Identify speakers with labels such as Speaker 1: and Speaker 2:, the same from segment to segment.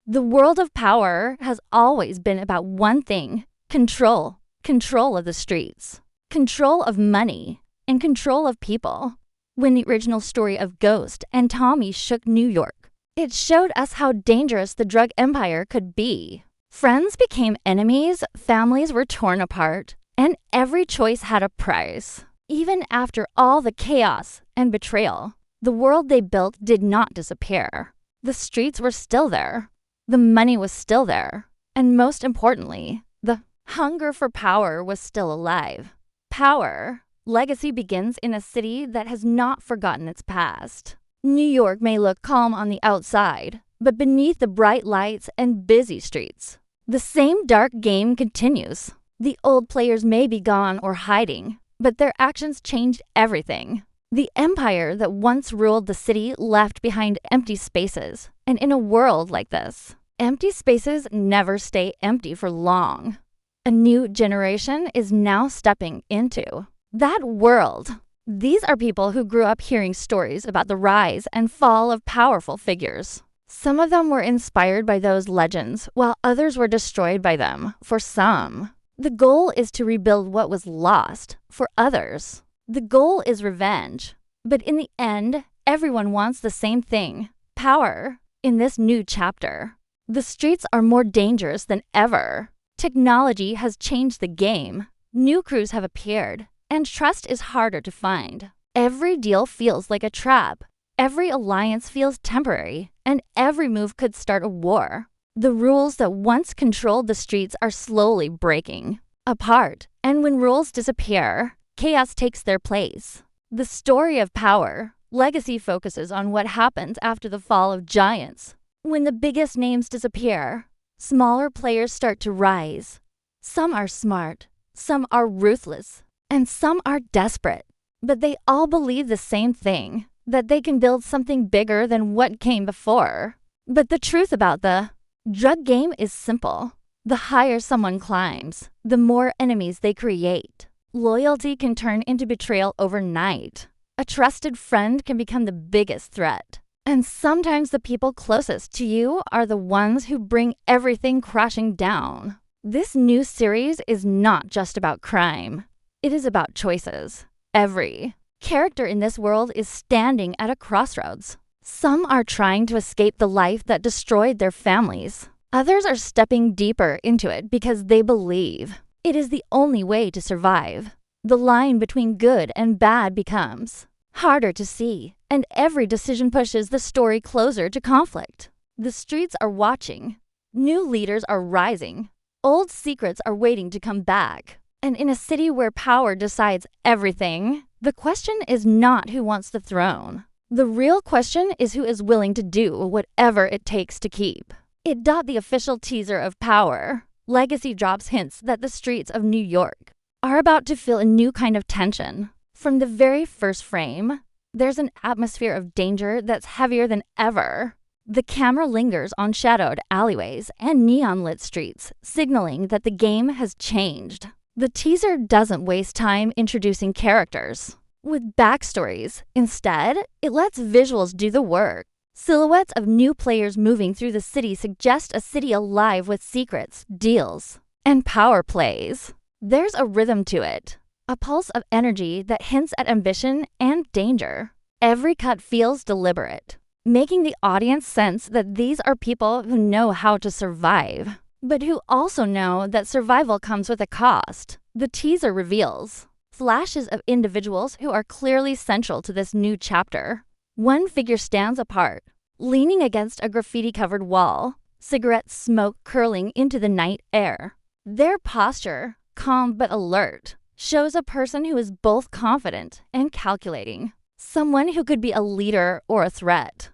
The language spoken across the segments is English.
Speaker 1: The world of power has always been about one thing: control. Control of the streets, control of money, and control of people. When the original story of Ghost and Tommy shook New York, it showed us how dangerous the drug empire could be. Friends became enemies, families were torn apart, and every choice had a price. Even after all the chaos and betrayal, the world they built did not disappear. The streets were still there. The money was still there. And most importantly, the hunger for power was still alive. Power. Legacy begins in a city that has not forgotten its past. New York may look calm on the outside, but beneath the bright lights and busy streets, the same dark game continues. The old players may be gone or hiding, but their actions changed everything. The empire that once ruled the city left behind empty spaces, and in a world like this, empty spaces never stay empty for long. A new generation is now stepping into that world. These are people who grew up hearing stories about the rise and fall of powerful figures. Some of them were inspired by those legends, while others were destroyed by them. For some, the goal is to rebuild what was lost. For others, the goal is revenge. But in the end, everyone wants the same thing: power. In this new chapter, the streets are more dangerous than ever. Technology has changed the game. New crews have appeared, and trust is harder to find. Every deal feels like a trap. Every alliance feels temporary, and every move could start a war. The rules that once controlled the streets are slowly breaking apart, and when rules disappear, chaos takes their place. The story of power. Legacy focuses on what happens after the fall of giants. When the biggest names disappear, smaller players start to rise. Some are smart, some are ruthless, and some are desperate. But they all believe the same thing: that they can build something bigger than what came before. But the truth about the drug game is simple. The higher someone climbs, the more enemies they create. Loyalty can turn into betrayal overnight. A trusted friend can become the biggest threat. And sometimes the people closest to you are the ones who bring everything crashing down. This new series is not just about crime. It is about choices. Every character in this world is standing at a crossroads. Some are trying to escape the life that destroyed their families. Others are stepping deeper into it because they believe it is the only way to survive. The line between good and bad becomes harder to see, and every decision pushes the story closer to conflict. The streets are watching. New leaders are rising. Old secrets are waiting to come back. And in a city where power decides everything, the question is not who wants the throne. The real question is who is willing to do whatever it takes to keep it. The official teaser of Power. Legacy drops hints that the streets of New York are about to feel a new kind of tension. From the very first frame, there's an atmosphere of danger that's heavier than ever. The camera lingers on shadowed alleyways and neon-lit streets, signaling that the game has changed. The teaser doesn't waste time introducing characters with backstories. Instead, it lets visuals do the work. Silhouettes of new players moving through the city suggest a city alive with secrets, deals, and power plays. There's a rhythm to it, a pulse of energy that hints at ambition and danger. Every cut feels deliberate, making the audience sense that these are people who know how to survive, but who also know that survival comes with a cost. The teaser reveals flashes of individuals who are clearly central to this new chapter. One figure stands apart, leaning against a graffiti-covered wall, cigarette smoke curling into the night air. Their posture, calm but alert, shows a person who is both confident and calculating, someone who could be a leader or a threat.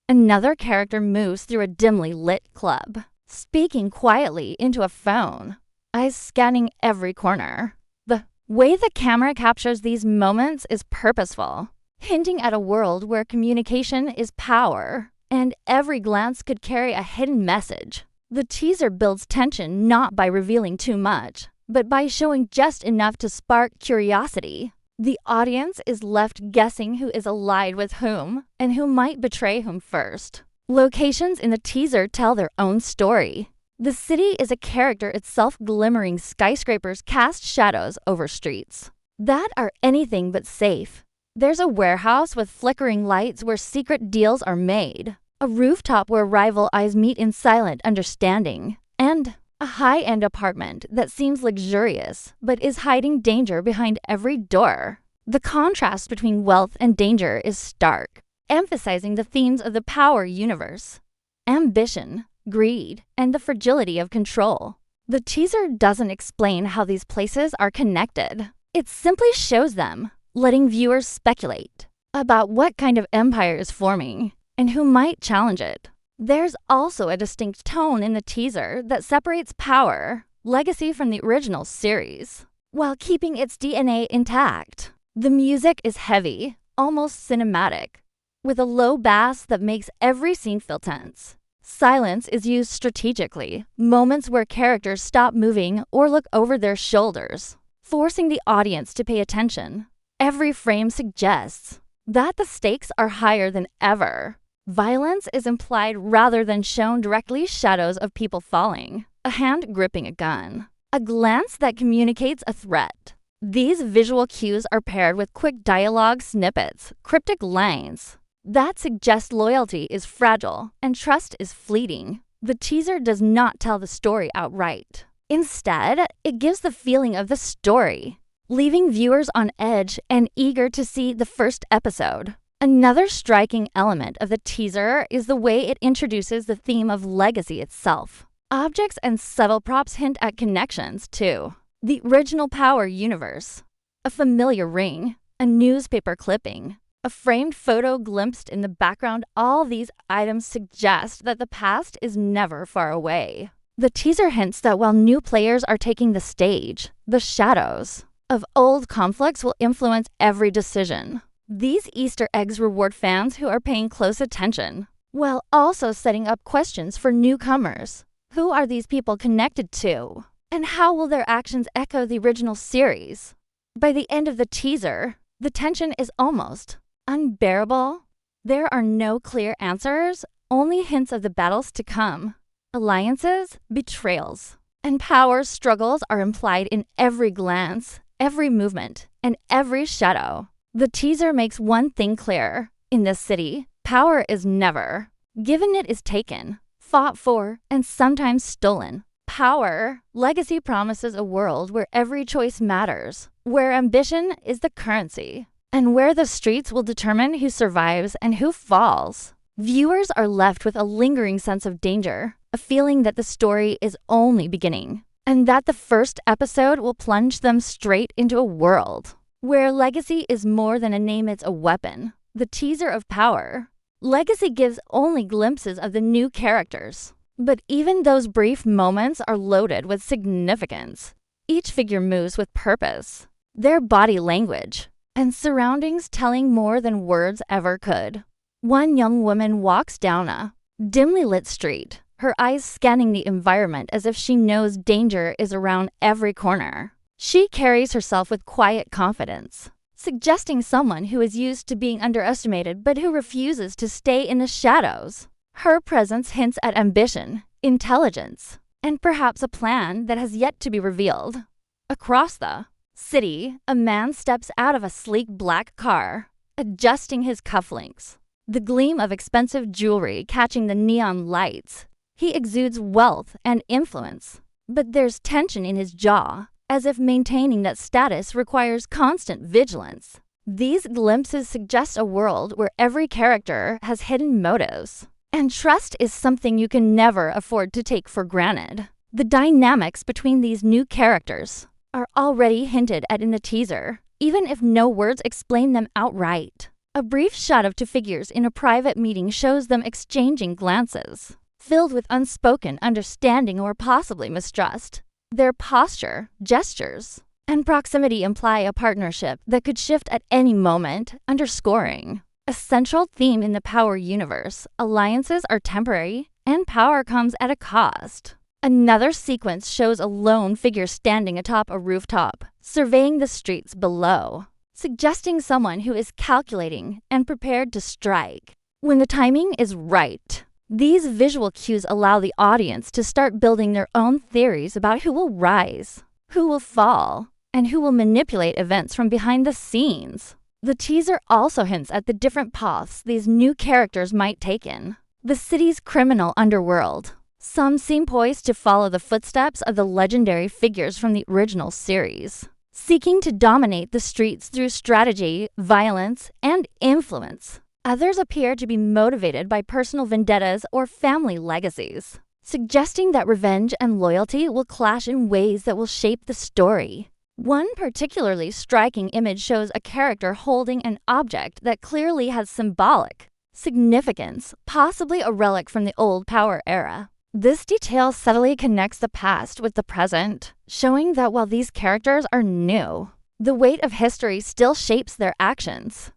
Speaker 1: Another character moves through a dimly lit club, speaking quietly into a phone, eyes scanning every corner. The way the camera captures these moments is purposeful, hinting at a world where communication is power, and every glance could carry a hidden message. The teaser builds tension not by revealing too much, but by showing just enough to spark curiosity. The audience is left guessing who is allied with whom and who might betray whom first. Locations in the teaser tell their own story. The city is a character itself. Glimmering skyscrapers cast shadows over streets that are anything but safe. There's a warehouse with flickering lights where secret deals are made, a rooftop where rival eyes meet in silent understanding, and a high-end apartment that seems luxurious but is hiding danger behind every door. The contrast between wealth and danger is stark, emphasizing the themes of the power universe: ambition, greed, and the fragility of control. The teaser doesn't explain how these places are connected. It simply shows them, letting viewers speculate about what kind of empire is forming and who might challenge it. There's also a distinct tone in the teaser that separates Power, Legacy from the original series, while keeping its DNA intact. The music is heavy, almost cinematic, with a low bass that makes every scene feel tense. Silence is used strategically, moments where characters stop moving or look over their shoulders, forcing the audience to pay attention. Every frame suggests that the stakes are higher than ever. Violence is implied rather than shown directly. Shadows of people falling, a hand gripping a gun, a glance that communicates a threat. These visual cues are paired with quick dialogue snippets, cryptic lines that suggest loyalty is fragile and trust is fleeting. The teaser does not tell the story outright. Instead, it gives the feeling of the story, leaving viewers on edge and eager to see the first episode. Another striking element of the teaser is the way it introduces the theme of legacy itself. Objects and subtle props hint at connections to the original Power universe. A familiar ring, a newspaper clipping, a framed photo glimpsed in the background. All these items suggest that the past is never far away. The teaser hints that while new players are taking the stage, the shadows of old conflicts will influence every decision. These Easter eggs reward fans who are paying close attention, while also setting up questions for newcomers. Who are these people connected to? And how will their actions echo the original series? By the end of the teaser, the tension is almost unbearable. There are no clear answers, only hints of the battles to come. Alliances, betrayals, and power struggles are implied in every glance, every movement, and every shadow. The teaser makes one thing clear: in this city, power is never given, it is taken, fought for, and sometimes stolen. Power, Legacy promises a world where every choice matters, where ambition is the currency, and where the streets will determine who survives and who falls. Viewers are left with a lingering sense of danger, a feeling that the story is only beginning, and that the first episode will plunge them straight into a world where legacy is more than a name, it's a weapon. The teaser of Power, Legacy gives only glimpses of the new characters, but even those brief moments are loaded with significance. Each figure moves with purpose, their body language and surroundings telling more than words ever could. One young woman walks down a dimly lit street, her eyes scanning the environment as if she knows danger is around every corner. She carries herself with quiet confidence, suggesting someone who is used to being underestimated but who refuses to stay in the shadows. Her presence hints at ambition, intelligence, and perhaps a plan that has yet to be revealed. Across the city, a man steps out of a sleek black car, adjusting his cufflinks, the gleam of expensive jewelry catching the neon lights. He exudes wealth and influence, but there's tension in his jaw, as if maintaining that status requires constant vigilance. These glimpses suggest a world where every character has hidden motives, and trust is something you can never afford to take for granted. The dynamics between these new characters are already hinted at in the teaser, even if no words explain them outright. A brief shot of two figures in a private meeting shows them exchanging glances, filled with unspoken understanding or possibly mistrust. Their posture, gestures, and proximity imply a partnership that could shift at any moment, underscoring a central theme in the Power universe. Alliances are temporary, and power comes at a cost. Another sequence shows a lone figure standing atop a rooftop, surveying the streets below, suggesting someone who is calculating and prepared to strike when the timing is right. These visual cues allow the audience to start building their own theories about who will rise, who will fall, and who will manipulate events from behind the scenes. The teaser also hints at the different paths these new characters might take in. The city's criminal underworld. Some seem poised to follow the footsteps of the legendary figures from the original series, seeking to dominate the streets through strategy, violence, and influence. Others appear to be motivated by personal vendettas or family legacies, suggesting that revenge and loyalty will clash in ways that will shape the story. One particularly striking image shows a character holding an object that clearly has symbolic significance, possibly a relic from the old power era. This detail subtly connects the past with the present, showing that while these characters are new, the weight of history still shapes their actions.